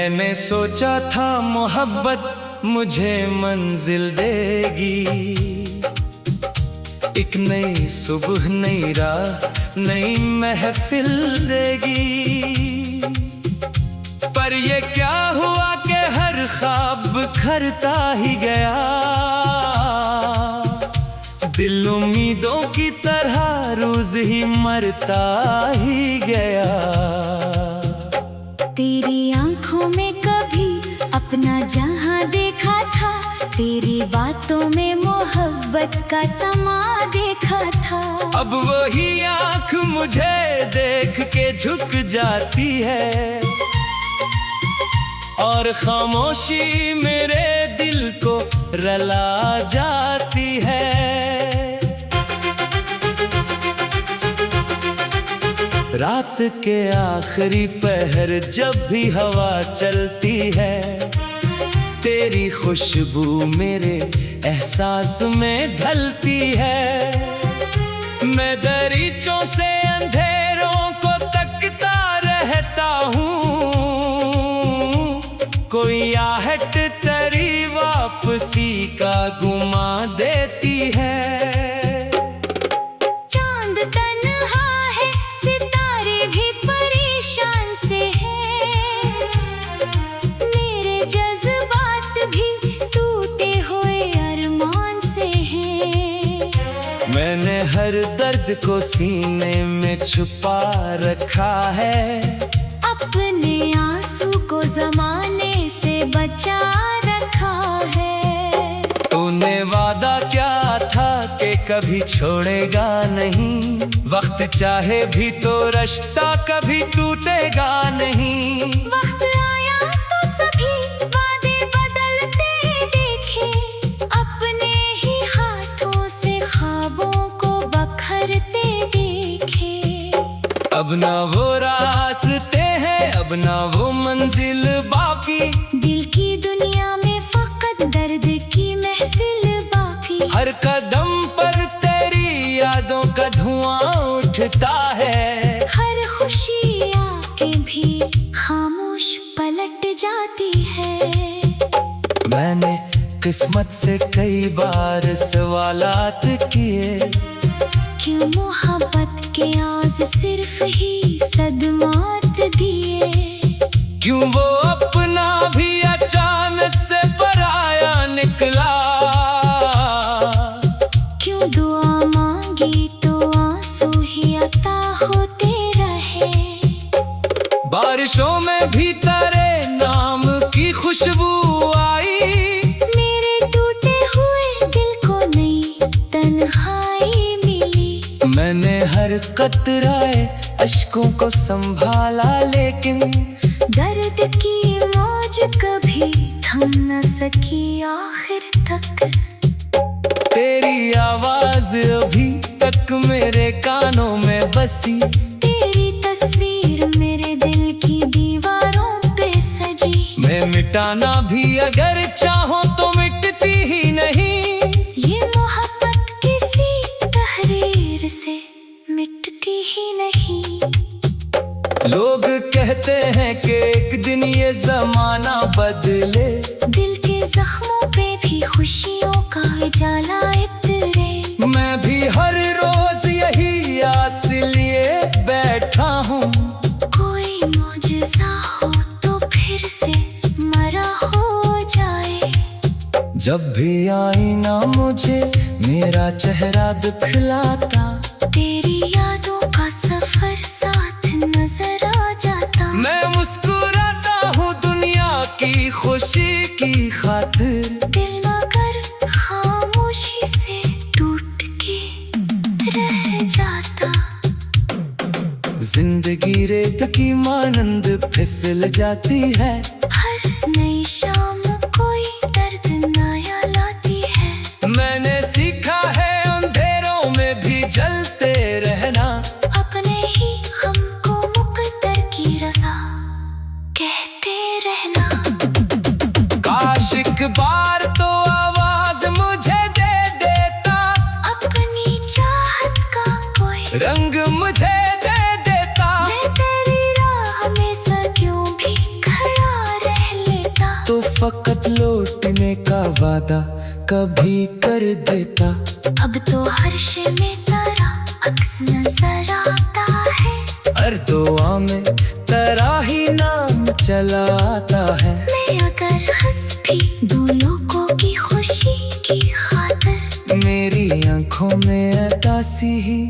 मैंने सोचा था मोहब्बत मुझे मंजिल देगी, एक नई सुबह नई राह नई महफिल देगी। पर ये क्या हुआ कि हर ख्वाब बिखरता ही गया, दिल उम्मीदों की तरह रोज ही मरता ही गया। तेरी आंखों में कभी अपना जहां देखा था, तेरी बातों में मोहब्बत का समा देखा था। अब वही आंख मुझे देख के झुक जाती है, और खामोशी मेरे दिल को रुला जाती है। रात के आखिरी पहर जब भी हवा चलती है, तेरी खुशबू मेरे एहसास में ढलती है। मैं दरीचों से अंधेरों को तकता रहता हूँ, कोई आहट तेरी वापसी का गुमा देती है। चांद तन्हा है, सितारे भी परेशान से हैं, मेरे जज्बात भी टूटे हुए अरमान से हैं। मैंने हर दर्द को सीने में छुपा रखा है, अपने आंसू को जमाने से बचा रखा है। तूने वादा क्या था कि कभी छोड़ेगा नहीं, वक्त चाहे भी तो रिश्ता कभी टूटेगा नहीं। वक्त आया तो सभी वादे बदलते देखे, अपने ही हाथों से ख्वाबों को बखरते देखे। अब ना वो रास्ते हैं, अब ना वो मंजिल बाकी, दिल की दुनिया में फकत दर्द की महफिल बाकी। हर कदम पर तेरी यादों का धुआं उठता है, हर खुशी आके भी खामोश पलट जाती है। मैंने किस्मत से कई बार सवालात किए, क्यों मोहब्बत के आस सिर्फ ही सदमात दिए। क्यों वो अपना भी अचानक से पराया निकला, क्यों दुआ मांगी तो आंसू ही अता होते रहे। बारिशों में भी तेरे नाम की खुशबू आई, मेरे टूटे हुए दिल को नई तन्हाई मिली। मैंने हर कतराए अश्कों को संभाला, लेकिन दर्द की मौज कभी थम न सकी आखिर तक। तेरी आवाज अभी तक मेरे कानों में बसी, तेरी तस्वीर मेरे दिल की दीवारों पे सजी। मैं मिटाना भी अगर चाहूं तो मिटती ही नहीं, ये मोहब्बत किसी तहरीर से मिटती ही नहीं। लोग कहते हैं कि एक दिन ये जमाना बदले, दिल के जख्मों पे भी खुशियों का उजाला इतरे। मैं भी हर रोज यही आस लिए बैठा हूँ, कोई मौजज़ा हो तो फिर से मरा हो जाए। जब भी आईना मुझे मेरा चेहरा दिखलाता, तेरी यादों का सफर साथ नजर आ जाता। मैं मुस्कुराता हूँ दुनिया की खुशी की खातिर, दिल मगर खामोशी से टूट के रह जाता। जिंदगी रेत की मानंद फिसल जाती है, हर नई शाम कोई दर्द नया लाती है। मैंने सीखा है अंधेरों में भी जलते रहना, अपने ही हमको मुकद्दर की रज़ा कहते रहना। काश एक बार तो आवाज मुझे दे देता, अपनी चाहत का कोई रंग मुझे दे देता। मैं तेरी राह में सदियों भी खड़ा रह फकत लौटने का वादा कभी कर देता। अब तो हर शे में तेरा अक्स नजर आता है, हर दुआ में तेरा ही नाम चला आता है। मैं अगर हंस भी दूं लोगों की खुशी की खातिर, मेरी आंखों में अतासी ही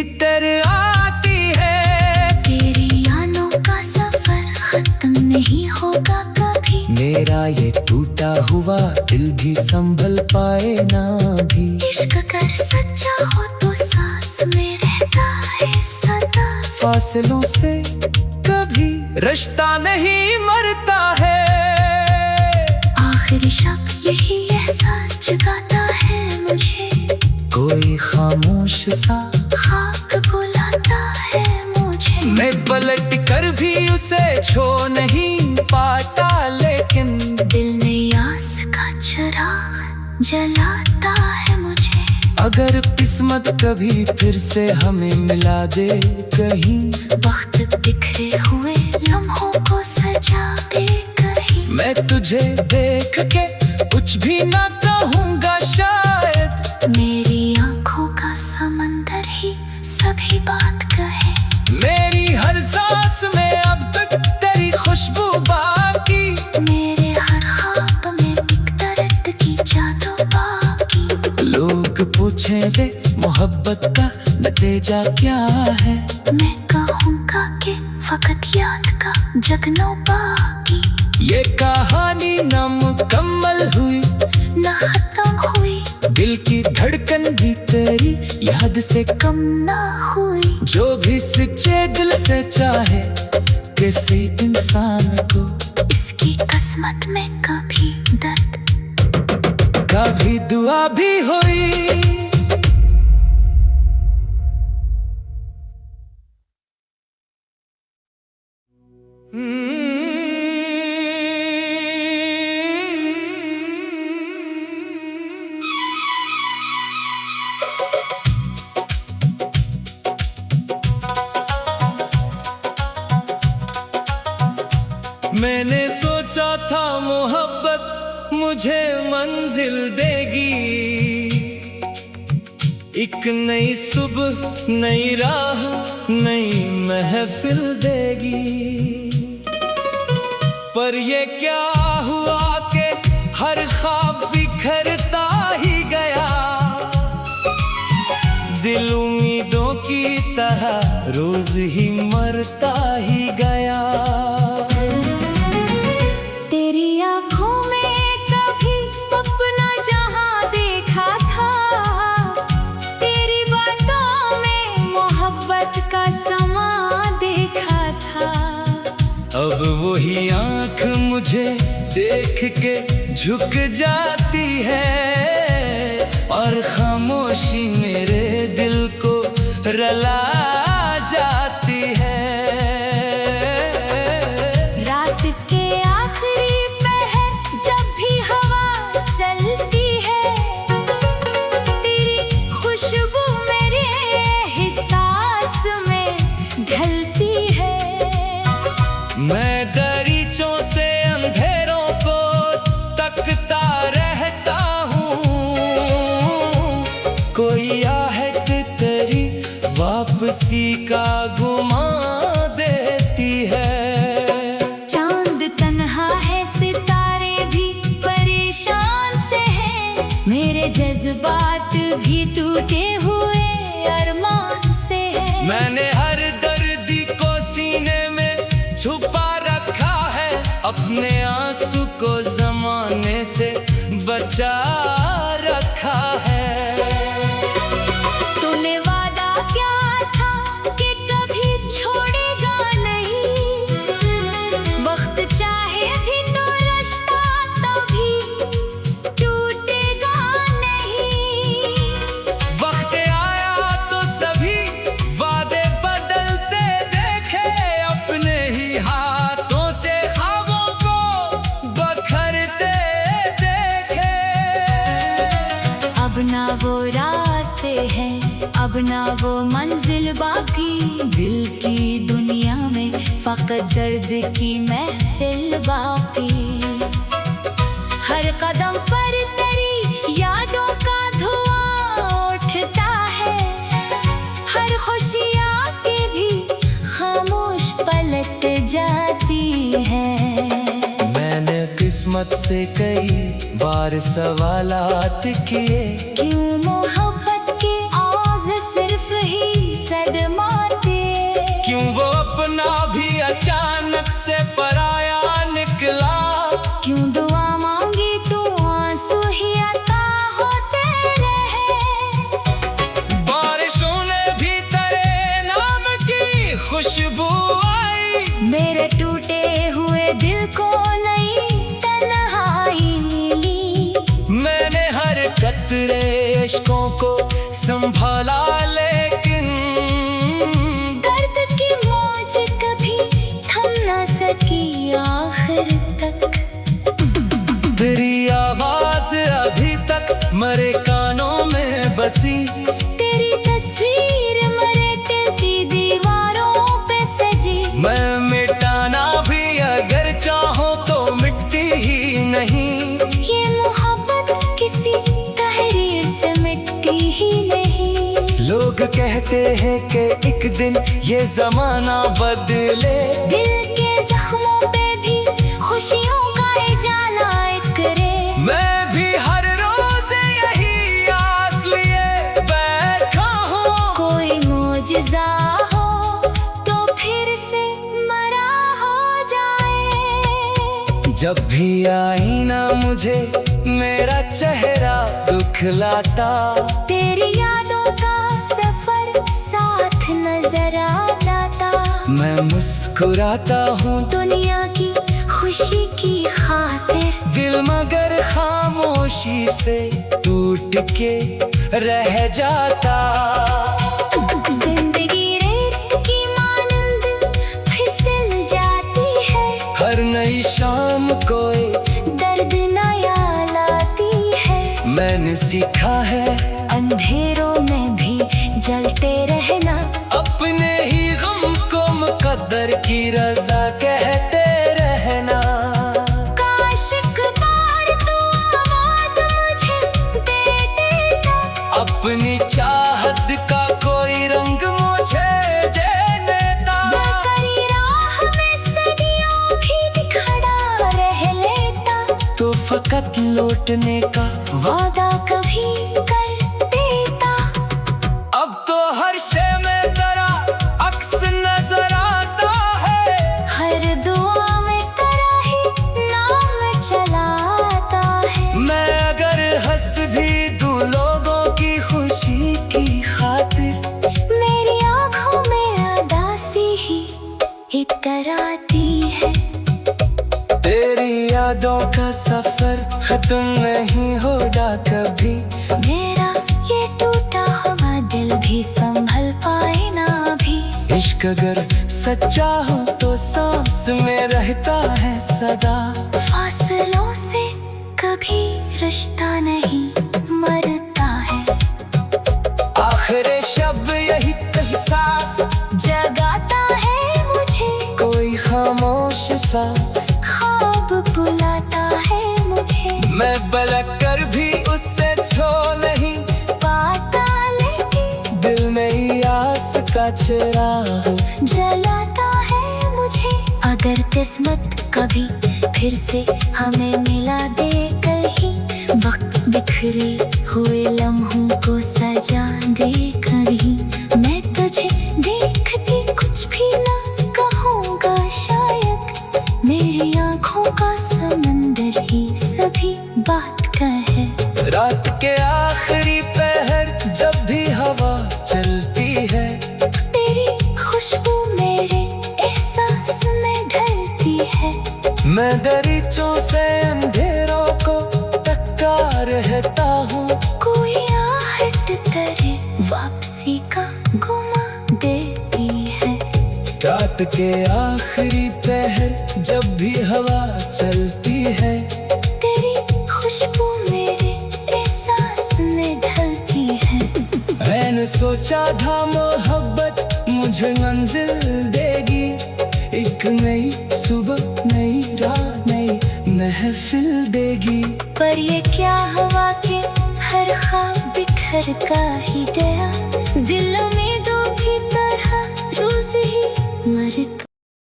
इतर आती है। तेरी यादों का सफर खत्म नहीं होगा कभी, मेरा ये टूटा हुआ दिल भी संभल पाए ना भी। इश्क कर सच्चा हो तो सांस में रहता है सदा, फासलों से कभी रिश्ता नहीं मरता है। आखिरी शब्द यही एहसास जगाता है मुझे, कोई खामोश सा खाक बुलाता है मुझे। मैं पलट कर भी उसे छो नहीं पाता, लेकिन दिल ने आस का चिराग जलाता है मुझे। अगर किस्मत कभी फिर से हमें मिला दे कहीं, वक्त बिखरे हुए लम्हों को सजा दे कहीं, मैं तुझे देख के कुछ भी ना कहूँगा शायद। मेरी आंखों का समंदर ही सभी बात कहे, मेरी हर सांस में अब तक तेरी खुशबू बाकी, मेरे हर ख्वाब में एक दर्द की जादू बाकी। लोग पूछे वे मोहब्बत का नतीजा क्या है, मैं कहूँगा कि फकत याद का जगनो बाकी। ये कहानी ना मुकम्मल हुई ना खत्म हुई, दिल की धड़कन भी तेरी याद से कम ना हुई। जो भी सच्चे दिल से चाहे किसी इंसान को, इसकी किस्मत में कभी दर्द कभी दुआ भी हुई। मैंने सोचा था मोहब्बत मुझे मंजिल देगी, एक नई सुबह नई राह नई महफिल देगी। पर ये क्या हुआ कि हर ख्वाब बिखरता ही गया, दिल उम्मीदों की तरह रोज ही मरता ही गया। तेरी आँखों में कभी अपना जहां देखा था, तेरी बातों में मोहब्बत का समा देखा था। अब वही आँख मुझे देख के झुक जाती है, और खामोशी मेरे दिल को रला जाती है। रात के आखिरी पहर जब भी हवा चलती है, तेरी खुशबू मेरे एहसास में ढलती है। मैं दरीचों से अंधेरों को तकता रहता हूँ, कोई आहट तेरी वापसी का गुमा देती है। चांद तन्हा है सितारे भी परेशान से हैं, मेरे जज्बात भी टूटे हुए अरमान से हैं। मैंने हर दर्द को सीने में छुपा रखा है, अपने आंसू को जमाने से बचा रखा है। तूने वादा क्या था कि कभी छोड़ेगा नहीं, वक्त चाहे भी तो रिश्ता तभी टूटेगा नहीं। वक्त आया तो सभी वादे बदलते देखे, अपने ही हाथों से ख्वाबों को बखरते देखे। अब ना वो रास्ते हैं, अब ना वो मंजिल बाकी, दिल की दुनिया में फकत दर्द की महफिल बाकी। हर कदम पर तेरी यादों का धुआं उठता है। हर खुशी आके भी खामोश पलट जाती है। मैंने किस्मत से कई बार सवालात किए, क्यों मोहब्बत के आज़ सिर्फ ही सदमाते। क्यों वो अपना भी अचानक से पराया निकला। क्यों दुआ मांगी तो आंसू ही अता होते रहे। बारिशों ने भी तेरे नाम की खुशबू आई। मेरे टूटे हुए दिल को नई तन्हाई मिली। मैंने हर कतरे इश्कों को संभाला, लेकिन दर्द की मौज कभी थम न सकी आखिर तक। तेरी आवाज अभी तक मरे कानों में बसी। तेरी तस्वीर मरे दिल की दीवारों पे सजी। मैं मिटाना भी अगर चाहूं तो मिटती ही नहीं। ये मोहब्बत किसी तहरीर से मिटती ही नहीं। लोग कहते हैं कि एक दिन ये जमाना बदले। दिल के जख्मों पे भी खुशियों का उजाला करे। मैं भी हर रोज यही आस लिए बैठा हूँ। कोई मौजिज़ा हो तो फिर से मरा हो जाए। जब भी आईना मुझे मेरा चेहरा दुखलाता। तेरी यादों का सफर साथ नजर आ जाता। मैं मुस्कुराता हूँ दुनिया की खुशी की खातिर। दिल मगर खामोशी से टूट के रह जाता। जिंदगी रेत की मानंद फिसल जाती है। हर नई शाम कोई दर्द नया लाती है। मैंने सीखा है अंधेरों में भी जलते रहना। अपने ही गम को मुकद्दर की रजा कहते रहना। काश एक बार तू आवाज़ मुझे दे देता। अपनी चाहत का कोई रंग मुझे दे देता। बकरी राह में सदियों भी खड़ा रह लेता। तो फकत लौटने का वादा कभी कर देता। अब तो हर शे में तेरा अक्स नजर आता है। हर दुआ में तेरा ही नाम चलाता है। मैं अगर हंस भी दूं लोगों की खुशी की खातिर। मेरी आँखों में उदासी ही इतराती है। तेरी यादों का सफर खत्म नहीं होगा कभी। मेरा ये टूटा हुआ दिल भी संभल पाए ना भी। इश्क अगर सच्चा हो तो सांस में रहता है सदा। फासलों से कभी रिश्ता नहीं मरता है। आखिर शब यही एहसास जगाता है मुझे। कोई खामोश सा ख्वाब बुलाता है मुझे। मैं बलक कर भी उससे छो नहीं पाता लेकिन दिल में ही आस का चिराग जलाता है मुझे। अगर किस्मत कभी फिर से हमें मिला दे कहीं। वक्त बिखरे हुए लम्हों को सजा दे कहीं। मैं तुझे देखती कुछ भी ना कहूँगा शायद। मेरी आँखों का समंदर ही सभी बात कहे। रात के आखिरी पहर जब भी हवा चलती है। तेरी खुशबू मेरे एहसास में ढलती है। मैं दरीचों से अंधेरों को टक्का रहता हूँ। कोई आहट करे वापसी का गुमा देती है। रात के आखिरी पहर जब भी हवा चलती है। तेरी खुशबू मेरे एहसास में ढलती है। मैंने सोचा था मोहब्बत मुझे मंजिल देगी। एक नई सुबह नई राह नई महफिल देगी। पर ये क्या हवा के हर ख्वाब बिखर का ही गया। दिल